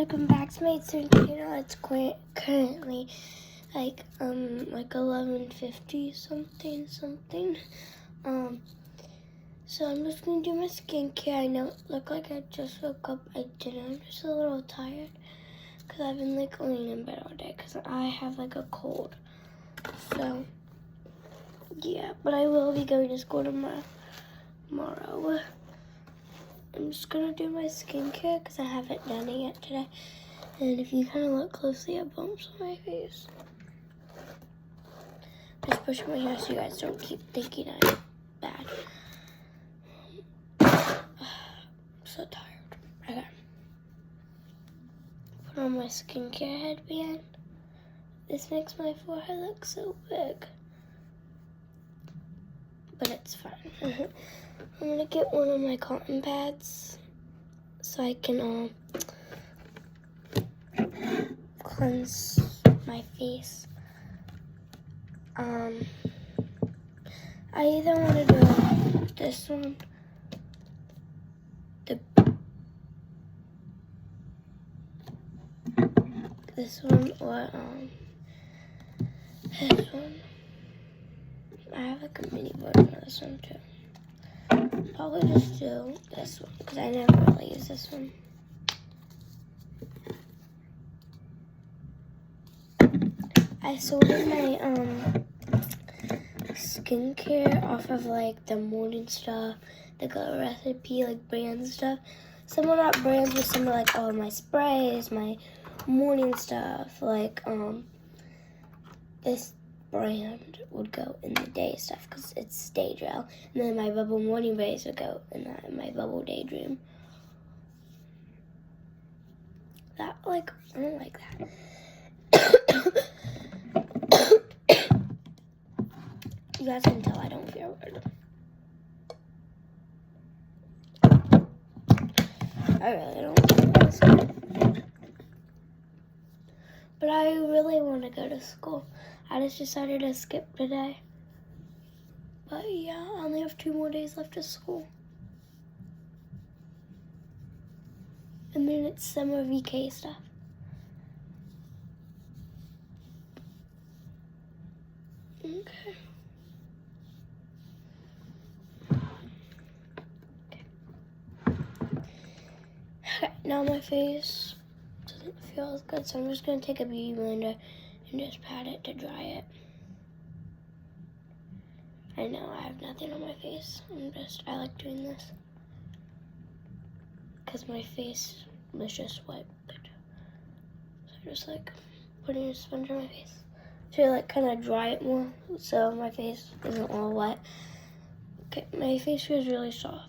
Welcome back to my channel. It's currently like 11:50 something. So I'm just gonna do my skincare. I know it look like I just woke up. I didn't. I'm just a little tired because I've been like laying in bed all day because I have like a cold. So yeah, but I will be going to school tomorrow. I'm just gonna do my skincare because I haven't done it yet today. And if you kind of look closely, I have bumps on my face. Just pushing my hair so you guys don't keep thinking I'm bad. I'm so tired. Okay. Put on my skincare headband. This makes my forehead look so big. But it's fine. I'm gonna get one of my cotton pads so I can cleanse my face. I either want to do this one, this one, or this one. I have like a mini version of this one too. Probably just do this one because I never really use this one. I sorted my skincare off of like the morning stuff, the Glow Recipe, like brand stuff. Some are not brands, but some are like all my sprays, my morning stuff. Like this brand would go in the day stuff because it's Stay Gel, and then my Bubble Morning Rays would go in my Bubble Daydream. That I don't like that. You guys can tell I don't feel good. I really don't feel this. But I really want to go to school. I just decided to skip today. But yeah, I only have 2 more days left of school. And then it's summer VK stuff. Okay. Now my face doesn't feel as good, so I'm just going to take a beauty blender and just pat it to dry it. I know I have nothing on my face. I like doing this because my face was just wet. So I just like putting a sponge on my face to kind of dry it more so my face isn't all wet. Okay, my face feels really soft.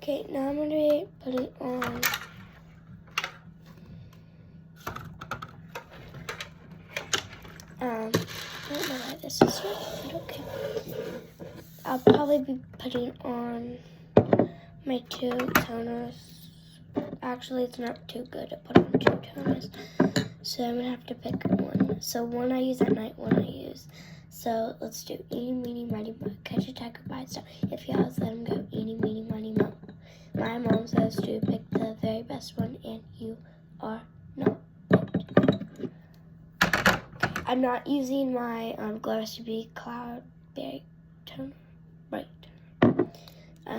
Okay, now I'm going to be putting on I don't know why this is here, but okay. I'll probably be putting on my 2 toners. Actually, it's not too good to put on 2 toners, so I'm going to have to pick one. So one I use at night, one I use. So let's do eeny, meeny, miny, moe. Catch a tiger by its tail. If you ask, let him go. Eeny, meeny, miny, moe. My mom says to pick the very best one, and you are not it. I'm not using my Glow Recipe Cloudberry Toner, Bright Toner.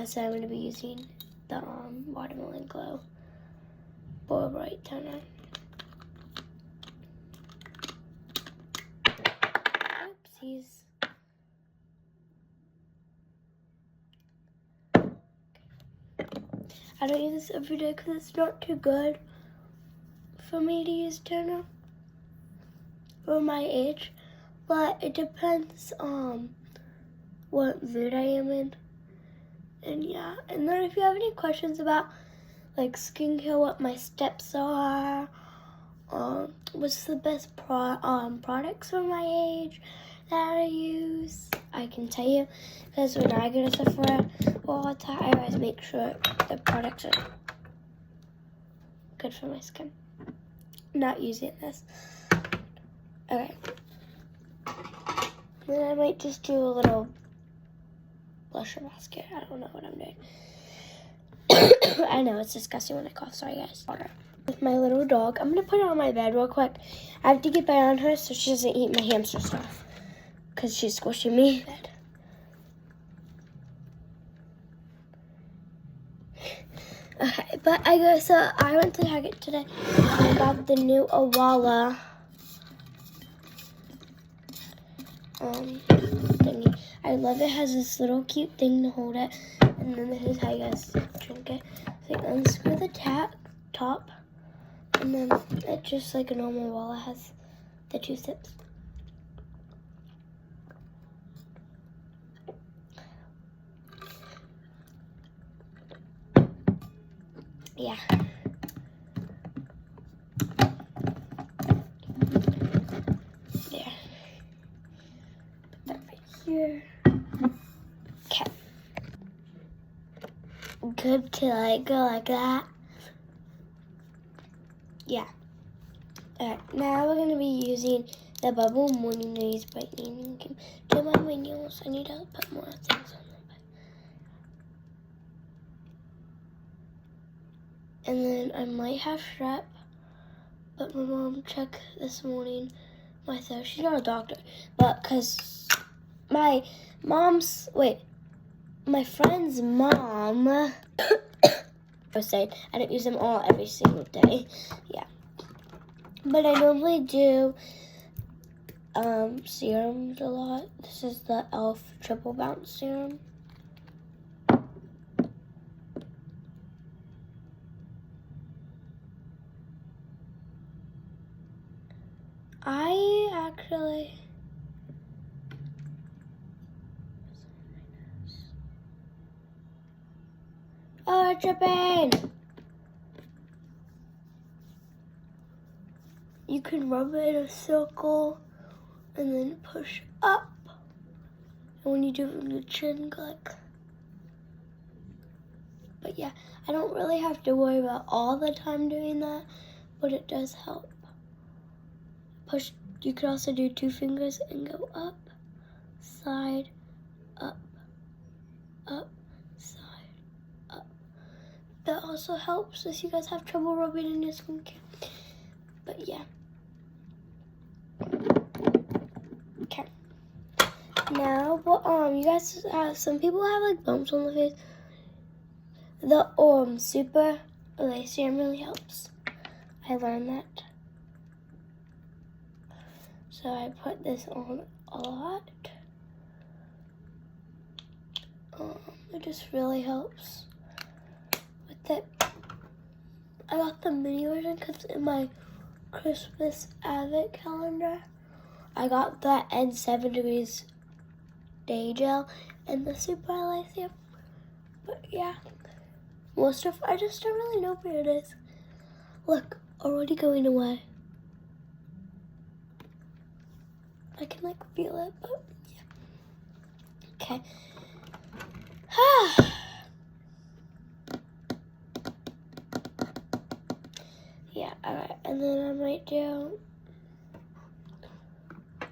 So I'm going to be using the Watermelon Glow Bore Bright Toner. Oopsies. I don't use this every day because it's not too good for me to use toner for my age, but it depends on what mood I am in. And yeah, and then if you have any questions about skincare, what my steps are, what's the best products for my age that I use, I can tell you, because when I go to Sephora all the time, I always make sure the products are good for my skin. Not using this. Okay. Then I might just do a little blusher mascara. I don't know what I'm doing. I know, it's disgusting when I cough. Sorry, guys. With my little dog. I'm going to put her on my bed real quick. I have to get by on her so she doesn't eat my hamster stuff. Because she's squishing me. Okay, but I went to Target today and got the new Awala thingy. I love it. It has this little cute thing to hold it, and then this is how you guys drink it. So you unscrew the top, and then it's just like a normal Awala has the 2 sips. Yeah. There. Put that right here. Okay. Good to like go like that. Yeah. Alright, now we're gonna be using the Bubble Morning Rays Brightening Cream to my nails. I need to put more things on them. And then I might have strep, but my mom checked this morning myself. She's not a doctor, but because my friend's mom was saying I don't use them all every single day. Yeah. But I normally do serums a lot. This is the e.l.f. Triple Bounce Serum. I actually it's dripping. You can rub it in a circle and then push up. And when you do it from the chin, go like. But yeah, I don't really have to worry about all the time doing that, but it does help. Push. You could also do 2 fingers and go up, side, up, up, side, up. That also helps if you guys have trouble rubbing in your skincare. But yeah. Okay. Now, you guys have, some people have like bumps on the face. The Super Olay Serum really helps. I learned that. So I put this on a lot. It just really helps with it. I got the mini version because in my Christmas advent calendar, I got that and 7 Degrees Day Gel and the Super Olay Serum. But yeah, most of I just don't really know where it is. Look, already going away. I can like feel it, but yeah. Okay. Yeah, alright. And then I might do,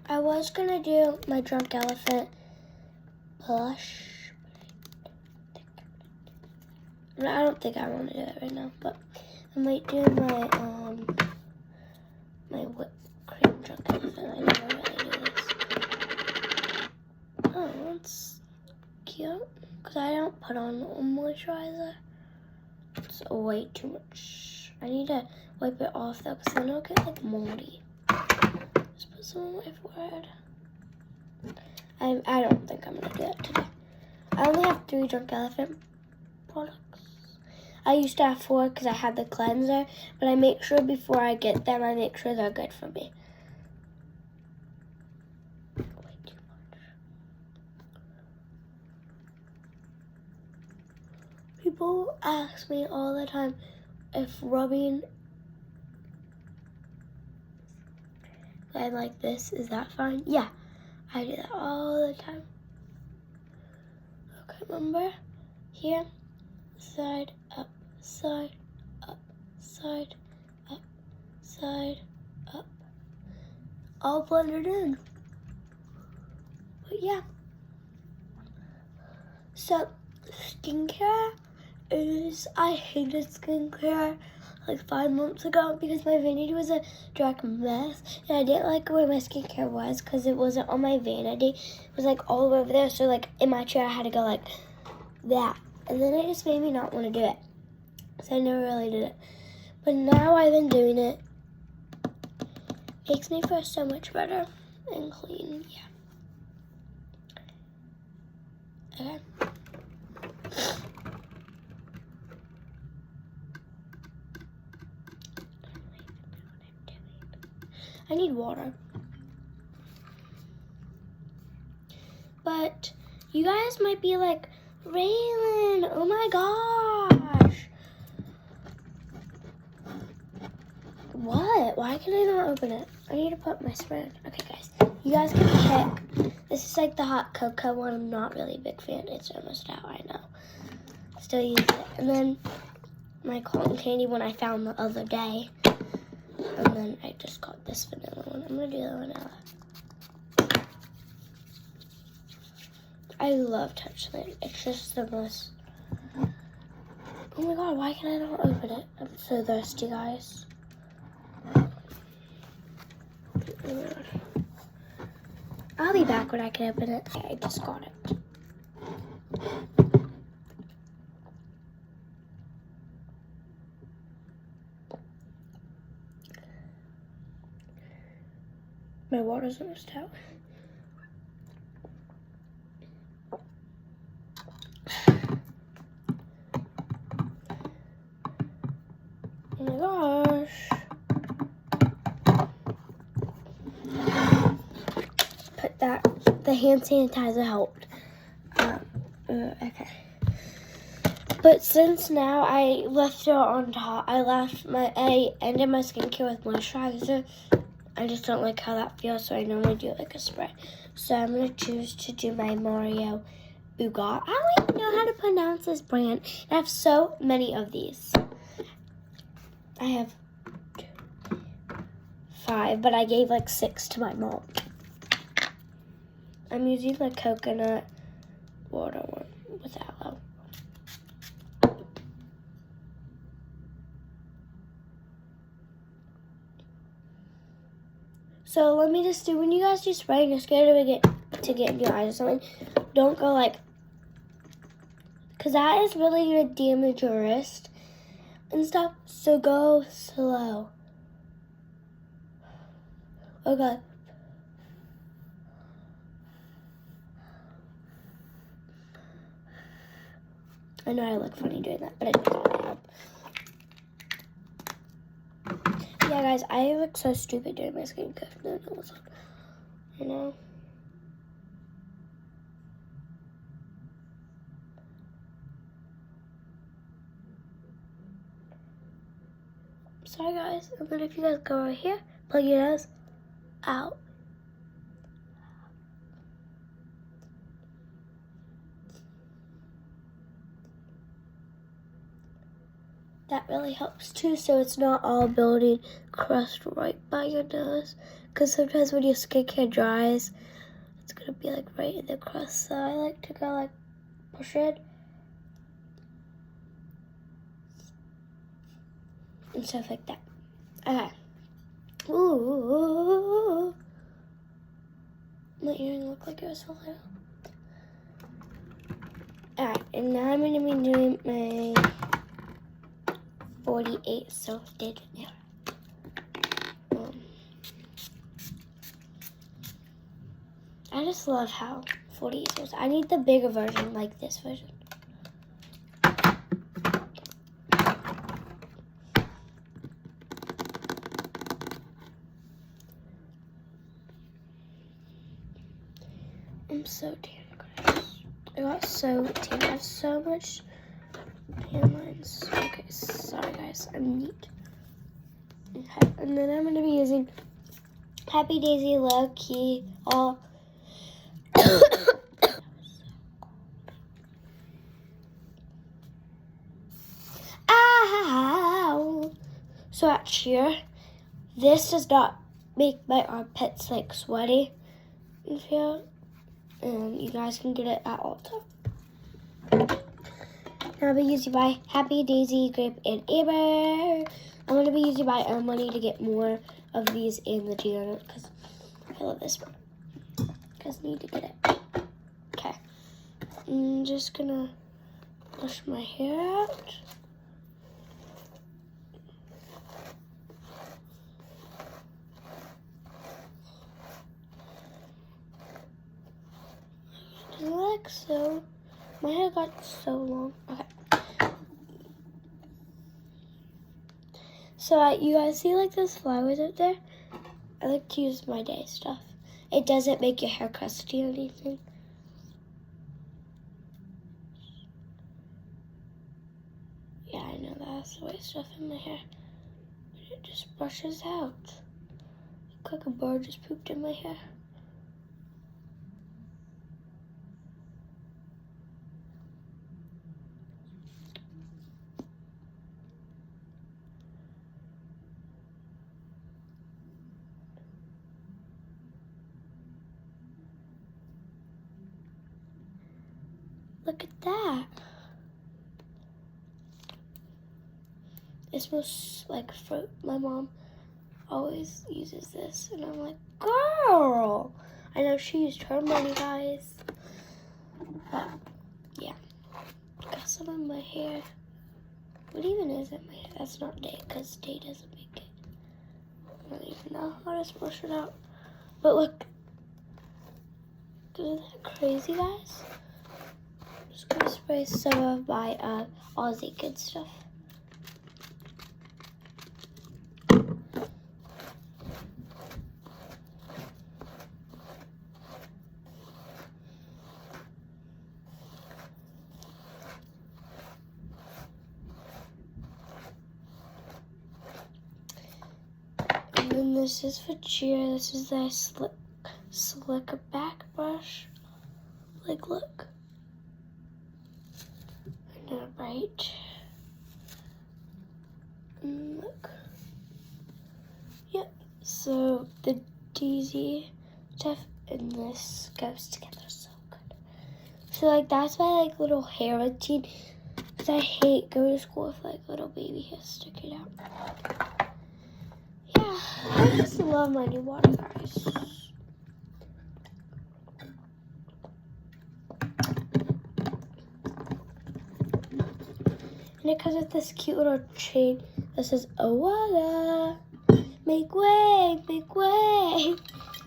I was gonna do my Drunk Elephant blush. I don't think I want to do it right now, but I might do my my whipped cream Drunk Elephant. I never really do this. Oh, that's cute. Because I don't put on a moisturizer. It's way too much. I need to wipe it off though, because then it'll get like moldy. Just put some on my forehead. I don't think I'm going to do that today. I only have 3 Drunk Elephant products. I used to have 4 because I had the cleanser, but I make sure before I get them, I make sure they're good for me. Way too much. People ask me all the time if rubbing and like this, is that fine? Yeah, I do that all the time. Okay, remember? Here, side, up, side, up, side, up, side, up. All blended in. But yeah. So, skincare is I hated skincare like 5 months ago because my vanity was a dark mess, and I didn't like where my skincare was because it wasn't on my vanity. It was like all over there, so like in my chair I had to go like that, and then it just made me not want to do it, so I never really did it. But now I've been doing it. Makes me feel so much better and clean. Yeah. Okay. I need water. But you guys might be like, Raylan, oh my gosh. What? Why can I not open it? I need to put my spread. Okay, guys. You guys can pick. This is like the hot cocoa one. I'm not really a big fan. It's almost out, I know. Still use it. And then my cotton candy one I found the other day. And then I just got this vanilla one. I'm going to do the vanilla. I love Touchland. It's just the most... Oh my god, why can I not open it? I'm so thirsty, guys. I'll be back when I can open it. I just got it. My water's almost out. Oh my gosh. Put that, the hand sanitizer helped. Okay. But since now I left it on top, I ended my skincare with moisturizer. I just don't like how that feels, so I normally do like a spray. So I'm going to choose to do my Mario Bugatti. I don't even know how to pronounce this brand. I have so many of these. I have 5, but I gave like 6 to my mom. I'm using the coconut water one with aloe. So let me just do, when you guys do spray and you're scared to get in your eyes or something, don't go like, because that is really going to damage your wrist and stuff, so go slow. Okay. I know I look funny doing that, but it doesn't really help. Yeah, guys, I look so stupid doing my skincare. No, what's on. You know? Sorry, guys. And then if you guys go right here, plug your nose out. That really helps too, so it's not all building crust right by your nose. Because sometimes when your skincare dries, it's going to be like right in the crust. So I like to go like push it. And stuff like that. Okay. Ooh. My earring looked like it was so little. Alright, and now I'm going to be doing my 48 Self-Did. Yeah. I just love how 48 is. I need the bigger version, like this version. I'm so tan, guys. I got so tan. I have so much tan lines. Okay, sorry guys, I'm neat. Okay, and then I'm gonna be using Happy Daisy Low Key All. Ow! So at cheer, this does not make my armpits like sweaty and feel. And you guys can get it at Ulta. Now I'll be using my Happy, Daisy, Grape, and Amber. I'm going to be using my own money to get more of these in the Gino because I love this one. Because I need to get it. Okay. I'm just going to brush my hair out. Like so. My hair got so long. Okay. So you guys see like those flowers up there? I like to use my day stuff. It doesn't make your hair crusty or anything. Yeah, I know that's the white stuff in my hair. But it just brushes out. Look like a bird just pooped in my hair. Look at that. It smells like fruit. My mom always uses this, and I'm like, girl. I know she used her money, guys. But, yeah. Got some in my hair. What even is in my hair? That's not day, because day doesn't make it. I don't even know how to brush it out. But look. Isn't that crazy, guys? I'm just going to spray some of my Aussie good stuff. And then this is for cheer. This is the slick back brush. Like, look. I know, right? And look. Yep. So the Daisy stuff and this goes together so good. So like that's my like little hair routine. Cause I hate going to school with like little baby hair sticking out. Yeah, I just love my new water, guys. And it comes with this cute little chain that says, Owala, make way, make way.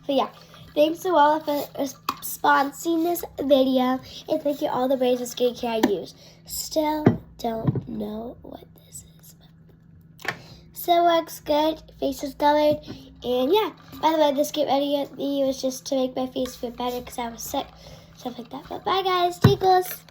So yeah, thanks to Walla for sponsoring this video. And thank you all the brands of skincare I use. Still don't know what this is. But still looks good. Face is colored. And yeah, by the way, this get ready was just to make my face feel better because I was sick. Stuff like that. But bye guys, tickles.